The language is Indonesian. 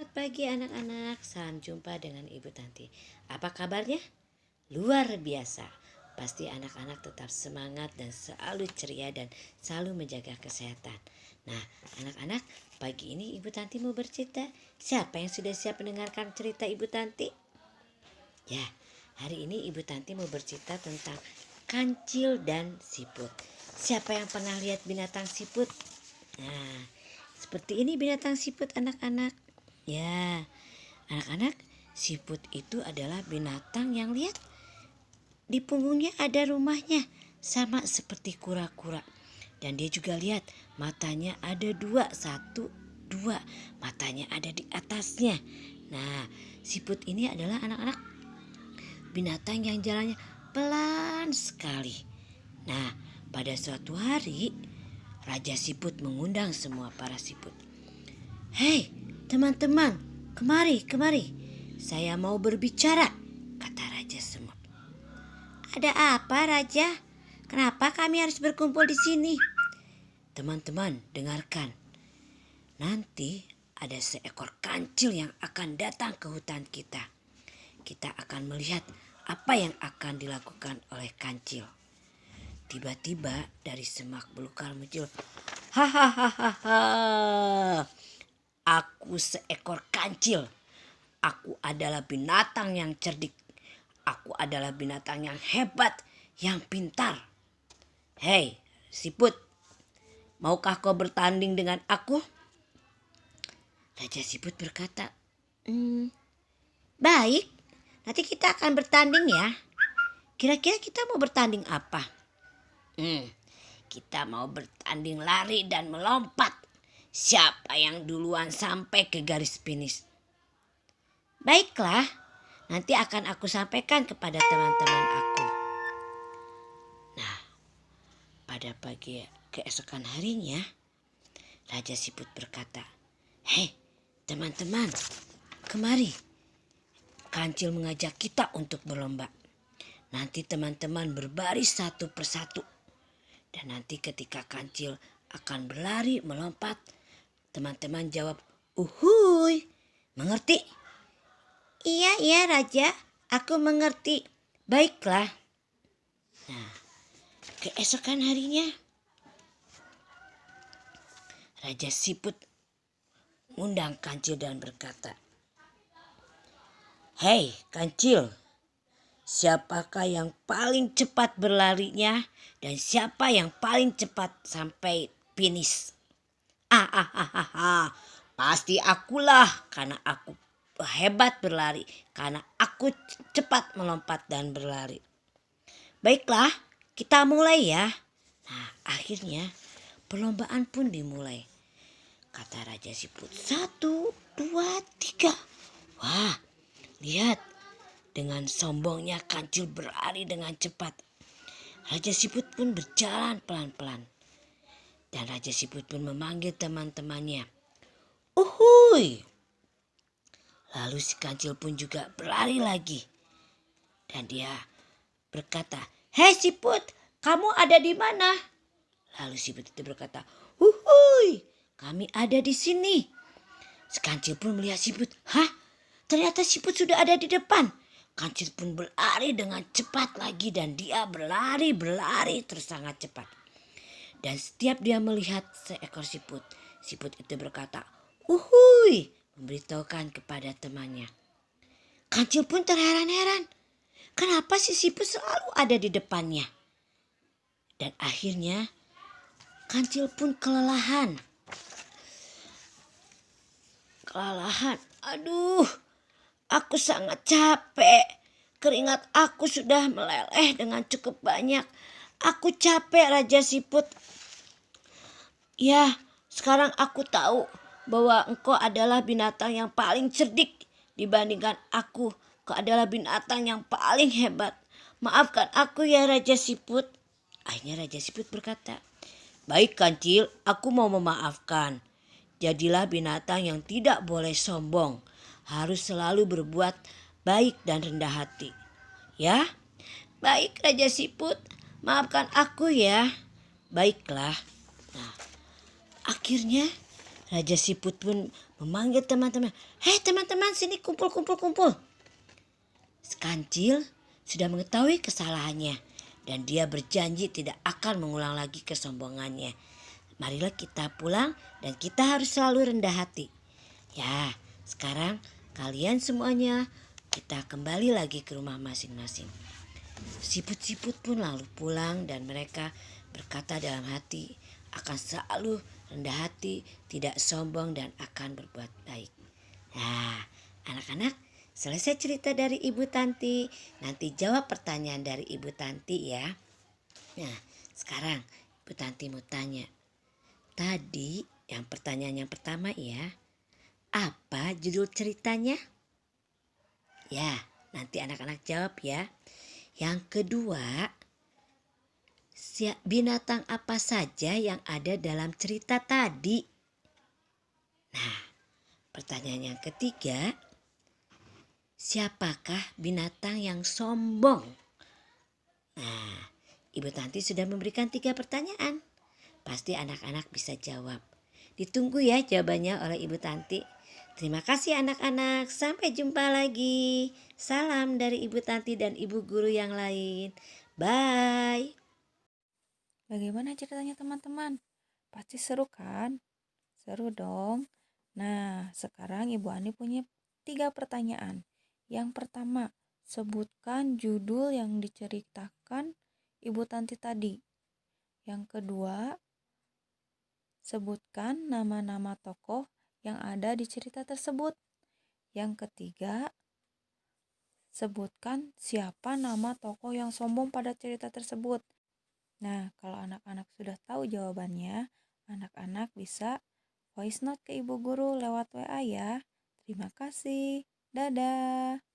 Selamat pagi anak-anak, salam jumpa dengan Ibu Tanti. Apa kabarnya? Luar biasa. Pasti anak-anak tetap semangat dan selalu ceria dan selalu menjaga kesehatan. Nah, anak-anak, pagi ini Ibu Tanti mau bercerita. Siapa yang sudah siap mendengarkan cerita Ibu Tanti? Ya, hari ini Ibu Tanti mau bercerita tentang kancil dan siput. Siapa yang pernah lihat binatang siput? Nah, seperti ini binatang siput anak-anak. Ya, anak-anak, siput itu adalah binatang yang lihat di punggungnya ada rumahnya, sama seperti kura-kura. Dan dia juga lihat matanya ada dua, satu, dua. Matanya ada di atasnya. Nah, siput ini adalah anak-anak binatang yang jalannya pelan sekali. Nah, pada suatu hari, Raja Siput mengundang semua para siput. Hei, teman-teman, kemari. Saya mau berbicara, kata Raja Semut. Ada apa, Raja? Kenapa kami harus berkumpul di sini? Teman-teman, dengarkan. Nanti ada seekor kancil yang akan datang ke hutan kita. Kita akan melihat apa yang akan dilakukan oleh kancil. Tiba-tiba dari semak belukar muncul, hahaha. Aku seekor kancil. Aku adalah binatang yang cerdik. Aku adalah binatang yang hebat, yang pintar. Hei, siput, maukah kau bertanding dengan aku? Raja Siput berkata, baik, nanti kita akan bertanding ya. Kira-kira kita mau bertanding apa? Kita mau bertanding lari dan melompat. Siapa yang duluan sampai ke garis finish? Baiklah, nanti akan aku sampaikan kepada teman-teman aku. Nah, pada pagi keesokan harinya, Raja Siput berkata, hei teman-teman, kemari. Kancil mengajak kita untuk berlomba. Nanti teman-teman berbaris satu persatu. Dan nanti ketika kancil akan berlari melompat, teman-teman jawab, uhuy, mengerti? Iya Raja, aku mengerti. Baiklah. Nah, keesokan harinya, Raja Siput mengundang kancil dan berkata, hei kancil, siapakah yang paling cepat berlarinya dan siapa yang paling cepat sampai finish? Pasti akulah, karena aku hebat berlari, karena aku cepat melompat dan berlari. Baiklah, kita mulai ya. Nah, akhirnya perlombaan pun dimulai. Kata Raja Siput, 1, 2, 3. Wah, lihat, dengan sombongnya kancil berlari dengan cepat. Raja Siput pun berjalan pelan-pelan. Dan Raja Siput pun memanggil teman-temannya. Uhuy! Lalu si kancil pun juga berlari lagi. Dan dia berkata, hei Siput, kamu ada di mana? Lalu Siput itu berkata, uhuy, kami ada di sini. Si kancil pun melihat Siput. Hah? Ternyata Siput sudah ada di depan. Kancil pun berlari dengan cepat lagi dan dia berlari terus sangat cepat. Dan setiap dia melihat seekor siput, siput itu berkata, uhuy, memberitahukan kepada temannya. Kancil pun terheran-heran. Kenapa si siput selalu ada di depannya? Dan akhirnya kancil pun kelelahan. Aduh, aku sangat capek. Keringat aku sudah meleleh dengan cukup banyak. Aku capek Raja Siput. Ya, sekarang aku tahu bahwa engkau adalah binatang yang paling cerdik dibandingkan aku. Kau adalah binatang yang paling hebat. Maafkan aku ya Raja Siput. Akhirnya Raja Siput berkata, baik kancil, aku mau memaafkan. Jadilah binatang yang tidak boleh sombong. Harus selalu berbuat baik dan rendah hati. Ya, baik Raja Siput. Maafkan aku ya. Baiklah. Nah, akhirnya Raja Siput pun memanggil teman-teman. Hei teman-teman, sini kumpul, kumpul, kumpul. Kancil sudah mengetahui kesalahannya dan dia berjanji tidak akan mengulang lagi kesombongannya. Marilah kita pulang dan kita harus selalu rendah hati. Ya, sekarang kalian semuanya kita kembali lagi ke rumah masing-masing. Siput-siput pun lalu pulang dan mereka berkata dalam hati akan selalu rendah hati, tidak sombong dan akan berbuat baik. Nah, anak-anak, selesai cerita dari Ibu Tanti. Nanti jawab pertanyaan dari Ibu Tanti ya. Nah, sekarang Ibu Tanti mau tanya. Tadi yang pertanyaan yang pertama ya, apa judul ceritanya? Ya, nanti anak-anak jawab ya. Yang kedua, binatang apa saja yang ada dalam cerita tadi? Nah, pertanyaan yang ketiga, siapakah binatang yang sombong? Nah, Ibu Tanti sudah memberikan 3 pertanyaan. Pasti anak-anak bisa jawab. Ditunggu ya jawabannya oleh Ibu Tanti. Terima kasih anak-anak. Sampai jumpa lagi. Salam dari Ibu Tanti dan Ibu Guru yang lain. Bye. Bagaimana ceritanya teman-teman? Pasti seru kan? Seru dong. Nah, sekarang Ibu Ani punya 3 pertanyaan. Yang pertama, sebutkan judul yang diceritakan Ibu Tanti tadi. Yang kedua, sebutkan nama-nama tokoh yang ada di cerita tersebut. Yang ketiga, sebutkan siapa nama tokoh yang sombong pada cerita tersebut. Nah, kalau anak-anak sudah tahu jawabannya, anak-anak bisa voice note ke ibu guru lewat WA ya. Terima kasih. Dadah.